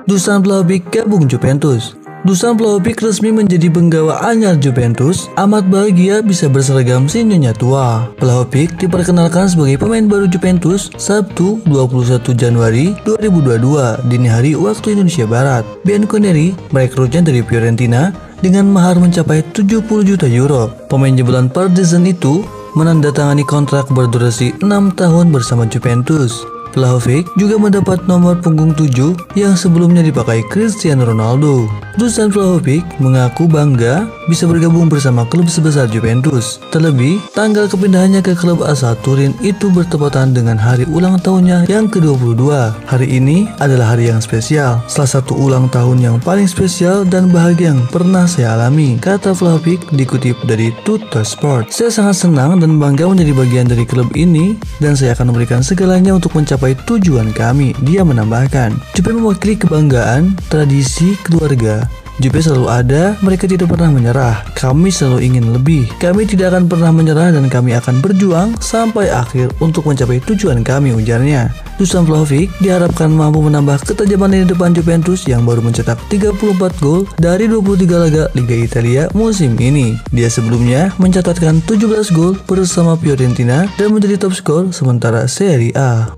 Dusan Vlahovic gabung Juventus. Dusan Vlahovic resmi menjadi penggawa anyar Juventus. Amat bahagia bisa berseragam si nyonya tua. Vlahovic diperkenalkan sebagai pemain baru Juventus Sabtu 21 Januari 2022 dini hari waktu Indonesia Barat. Bianconeri merekrutnya dari Fiorentina dengan mahar mencapai 70 juta euro. Pemain jebolan Partizan itu menandatangani kontrak berdurasi 6 tahun bersama Juventus. Vlahovic juga mendapat nomor punggung 7 yang sebelumnya dipakai Cristiano Ronaldo. Dusan Vlahovic mengaku bangga bisa bergabung bersama klub sebesar Juventus. Terlebih, tanggal kepindahannya ke klub asal Turin itu bertepatan dengan hari ulang tahunnya yang ke-22. Hari ini adalah hari yang spesial, salah satu ulang tahun yang paling spesial dan bahagia yang pernah saya alami, kata Vlahovic dikutip dari Tuttosport. Saya sangat senang dan bangga menjadi bagian dari klub ini dan saya akan memberikan segalanya untuk mencapai tujuan kami, dia menambahkan. Juve mewakili kebanggaan, tradisi, keluarga. Juve selalu ada, mereka tidak pernah menyerah. Kami selalu ingin lebih. Kami tidak akan pernah menyerah dan kami akan berjuang sampai akhir untuk mencapai tujuan kami, ujarnya. Dusan Vlahovic diharapkan mampu menambah ketajaman lini depan Juventus yang baru mencetak 34 gol dari 23 laga Liga Italia musim ini. Dia sebelumnya mencatatkan 17 gol bersama Fiorentina dan menjadi top skor sementara Serie A.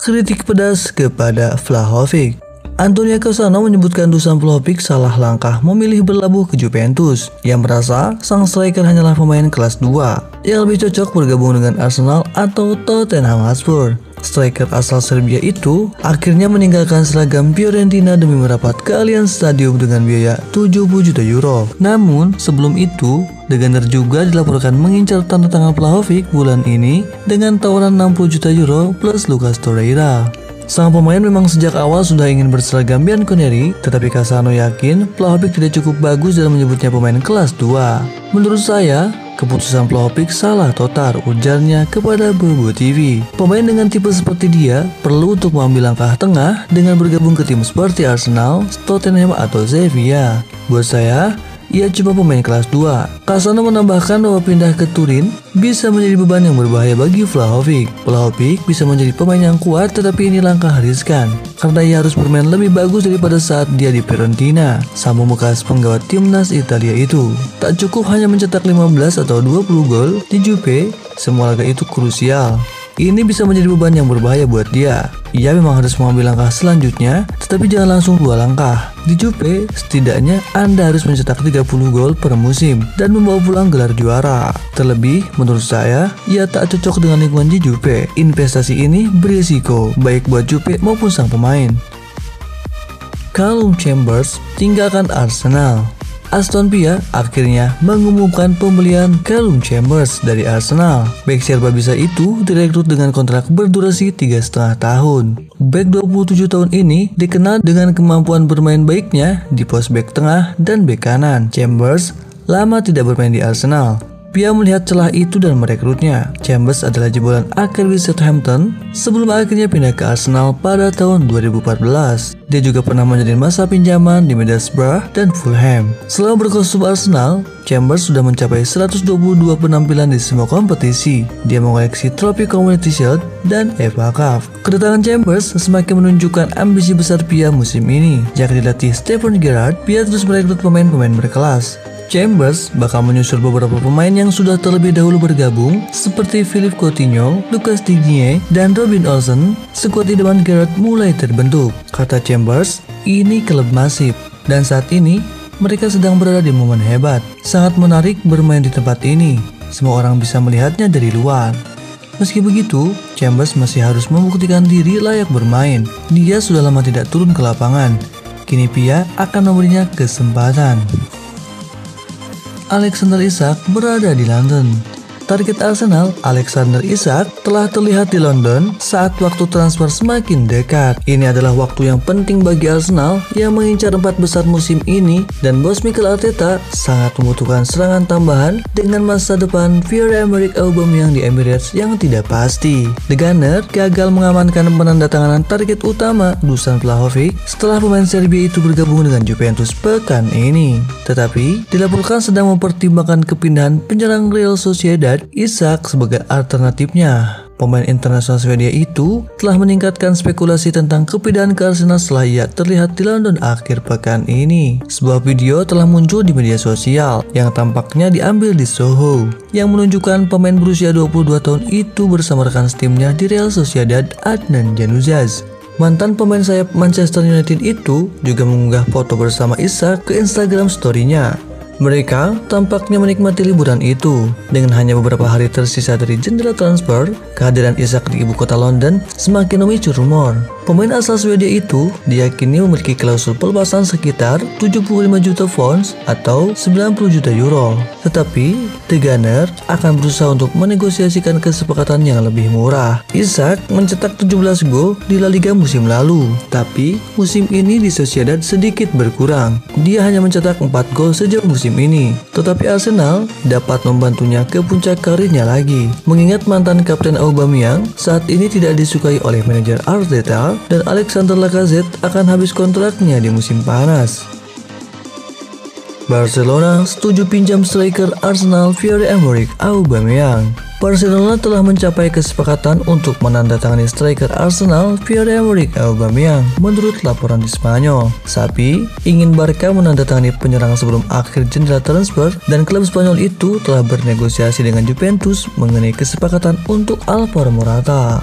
Kritik pedas kepada Vlahovic. Antonio Cassano menyebutkan Dusan Vlahovic salah langkah memilih berlabuh ke Juventus. Ia merasa sang striker hanyalah pemain kelas 2 yang lebih cocok bergabung dengan Arsenal atau Tottenham Hotspur. Striker asal Serbia itu akhirnya meninggalkan seragam Fiorentina demi merapat ke Allianz Stadium dengan biaya 70 juta euro. Namun sebelum itu, The Gunner juga dilaporkan mengincar tanda tangan Vlahovic bulan ini dengan tawaran 60 juta euro plus Lucas Torreira. Sang pemain memang sejak awal sudah ingin berseragam Bianconeri, tetapi Cassano yakin Vlahovic tidak cukup bagus dalam menyebutnya pemain kelas 2. Menurut saya, keputusan Vlahovic salah total, ujarnya kepada Bobo TV. Pemain dengan tipe seperti dia perlu untuk mengambil langkah tengah dengan bergabung ke tim seperti Arsenal, Tottenham atau Sevilla. Buat saya, ia cuma pemain kelas 2. Cassano menambahkan bahwa pindah ke Turin bisa menjadi beban yang berbahaya bagi Vlahovic. Vlahovic bisa menjadi pemain yang kuat, tetapi ini langkah riskan karena ia harus bermain lebih bagus daripada saat dia di Fiorentina. Sambung bekas penggawa timnas Italia itu. Tak cukup hanya mencetak 15 atau 20 gol di Juve, semua laga itu krusial. Ini bisa menjadi beban yang berbahaya buat dia. Ia memang harus mengambil langkah selanjutnya, tetapi jangan langsung 2 langkah. Di Juve, setidaknya Anda harus mencetak 30 gol per musim dan membawa pulang gelar juara. Terlebih, menurut saya, ia tak cocok dengan lingkungan di Juve. Investasi ini berisiko, baik buat Juve maupun sang pemain. Calum Chambers tinggalkan Arsenal. Aston Villa akhirnya mengumumkan pembelian Calum Chambers dari Arsenal. Bek serba bisa itu direkrut dengan kontrak berdurasi 3,5 tahun. Bek 27 tahun ini dikenal dengan kemampuan bermain baiknya di pos bek tengah dan bek kanan. Chambers lama tidak bermain di Arsenal. Villa melihat celah itu dan merekrutnya. Chambers adalah jebolan akademi Southampton sebelum akhirnya pindah ke Arsenal pada tahun 2014. Dia juga pernah menjadi masa pinjaman di Middlesbrough dan Fulham. Selama berkostum Arsenal, Chambers sudah mencapai 122 penampilan di semua kompetisi. Dia mengoleksi trofi Community Shield dan FA Cup. Kedatangan Chambers semakin menunjukkan ambisi besar Villa musim ini. Jika dilatih Steven Gerrard, Villa terus merekrut pemain-pemain berkelas. Chambers bakal menyusul beberapa pemain yang sudah terlebih dahulu bergabung seperti Philippe Coutinho, Lucas Digne, dan Robin Olsen. Skuad idaman Gerrard mulai terbentuk. Kata Chambers, ini klub masif dan saat ini mereka sedang berada di momen hebat. Sangat menarik bermain di tempat ini. Semua orang bisa melihatnya dari luar. Meski begitu, Chambers masih harus membuktikan diri layak bermain. Dia sudah lama tidak turun ke lapangan. Kini Villa akan memberinya kesempatan. Alexander Isak berada di London. Target Arsenal, Alexander Isak, telah terlihat di London saat waktu transfer semakin dekat. Ini adalah waktu yang penting bagi Arsenal yang mengincar 4 besar musim ini dan bos Mikel Arteta sangat membutuhkan serangan tambahan dengan masa depan Pierre-Emerick Aubameyang di Emirates yang tidak pasti. The Gunner gagal mengamankan penandatanganan target utama Dusan Vlahovic setelah pemain Serbia itu bergabung dengan Juventus pekan ini. Tetapi dilaporkan sedang mempertimbangkan kepindahan penyerang Real Sociedad Isak sebagai alternatifnya. Pemain internasional Swedia itu telah meningkatkan spekulasi tentang kepindahan ke Arsenal setelah ia terlihat di London akhir pekan ini. Sebuah video telah muncul di media sosial yang tampaknya diambil di Soho, yang menunjukkan pemain berusia 22 tahun itu bersama rekan timnya di Real Sociedad, Adnan Januzaj. Mantan pemain sayap Manchester United itu juga mengunggah foto bersama Isak ke Instagram story-nya. Mereka tampaknya menikmati liburan itu. Dengan hanya beberapa hari tersisa dari jendela transfer, kehadiran Isak di ibu kota London semakin memicu rumor. Pemain asal Swedia itu diyakini memiliki klausul pelepasan sekitar 75 juta pounds atau 90 juta euro. Tetapi, The Gunners akan berusaha untuk menegosiasikan kesepakatan yang lebih murah. Isak mencetak 17 gol di La Liga musim lalu, tapi musim ini di Sociedad sedikit berkurang. Dia hanya mencetak 4 gol sejauh musim ini. Tetapi Arsenal dapat membantunya ke puncak karirnya lagi. Mengingat mantan kapten Aubameyang saat ini tidak disukai oleh manajer Arteta, dan Alexander Lacazette akan habis kontraknya di musim panas. Barcelona setuju pinjam striker Arsenal Pierre-Emerick Aubameyang. Barcelona telah mencapai kesepakatan untuk menandatangani striker Arsenal Pierre-Emerick Aubameyang menurut laporan di Spanyol. Xavi ingin Barca menandatangani penyerang sebelum akhir jendela transfer, dan klub Spanyol itu telah bernegosiasi dengan Juventus mengenai kesepakatan untuk Alvaro Morata.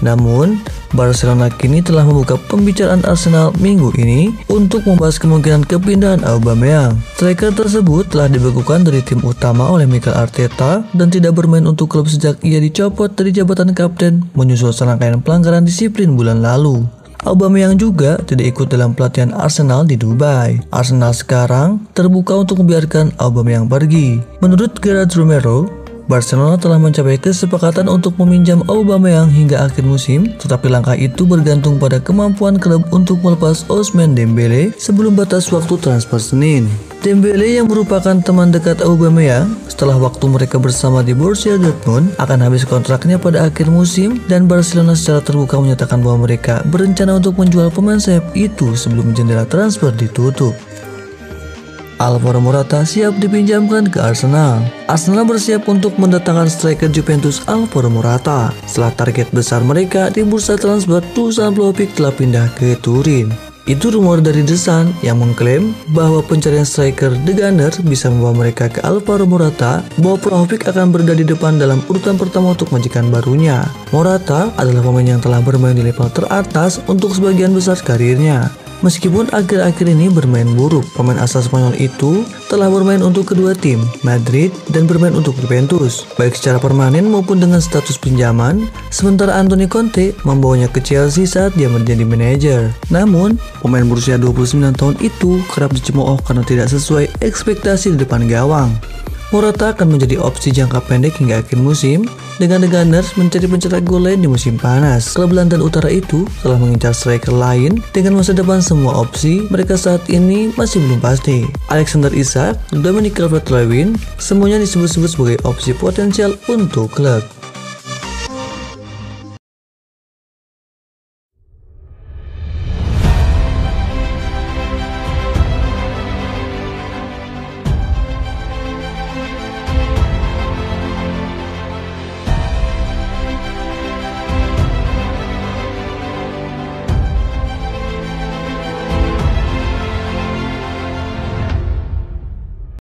Namun, Barcelona kini telah membuka pembicaraan Arsenal minggu ini untuk membahas kemungkinan kepindahan Aubameyang. Striker tersebut telah dibekukan dari tim utama oleh Mikel Arteta dan tidak bermain untuk klub sejak ia dicopot dari jabatan kapten menyusul serangkaian pelanggaran disiplin bulan lalu. Aubameyang juga tidak ikut dalam pelatihan Arsenal di Dubai. Arsenal sekarang terbuka untuk membiarkan Aubameyang pergi. Menurut Gerard Romero, Barcelona telah mencapai kesepakatan untuk meminjam Aubameyang hingga akhir musim, tetapi langkah itu bergantung pada kemampuan klub untuk melepas Ousmane Dembele sebelum batas waktu transfer Senin. Dembele yang merupakan teman dekat Aubameyang setelah waktu mereka bersama di Borussia Dortmund akan habis kontraknya pada akhir musim, dan Barcelona secara terbuka menyatakan bahwa mereka berencana untuk menjual pemain sayap itu sebelum jendela transfer ditutup. Alvaro Morata siap dipinjamkan ke Arsenal. Arsenal bersiap untuk mendatangkan striker Juventus Alvaro Morata setelah target besar mereka di bursa transfer Dusan Vlahovic telah pindah ke Turin. Itu rumor dari The Sun yang mengklaim bahwa pencarian striker The Gunners bisa membawa mereka ke Alvaro Morata, bahwa Vlahovic akan berada di depan dalam urutan pertama untuk majikan barunya. Morata adalah pemain yang telah bermain di level teratas untuk sebagian besar karirnya. Meskipun akhir-akhir ini bermain buruk, pemain asal Spanyol itu telah bermain untuk kedua tim, Madrid dan bermain untuk Juventus, baik secara permanen maupun dengan status pinjaman, sementara Antonio Conte membawanya ke Chelsea saat dia menjadi manajer. Namun, pemain berusia 29 tahun itu kerap dicemooh karena tidak sesuai ekspektasi di depan gawang. Morata akan menjadi opsi jangka pendek hingga akhir musim, dengan The Gunners mencari pencetak gol lain di musim panas. Klub London Utara itu telah mengincar striker lain dengan masa depan semua opsi mereka saat ini masih belum pasti. Alexander Isak, Dominic Calvert-Lewin, semuanya disebut-sebut sebagai opsi potensial untuk klub.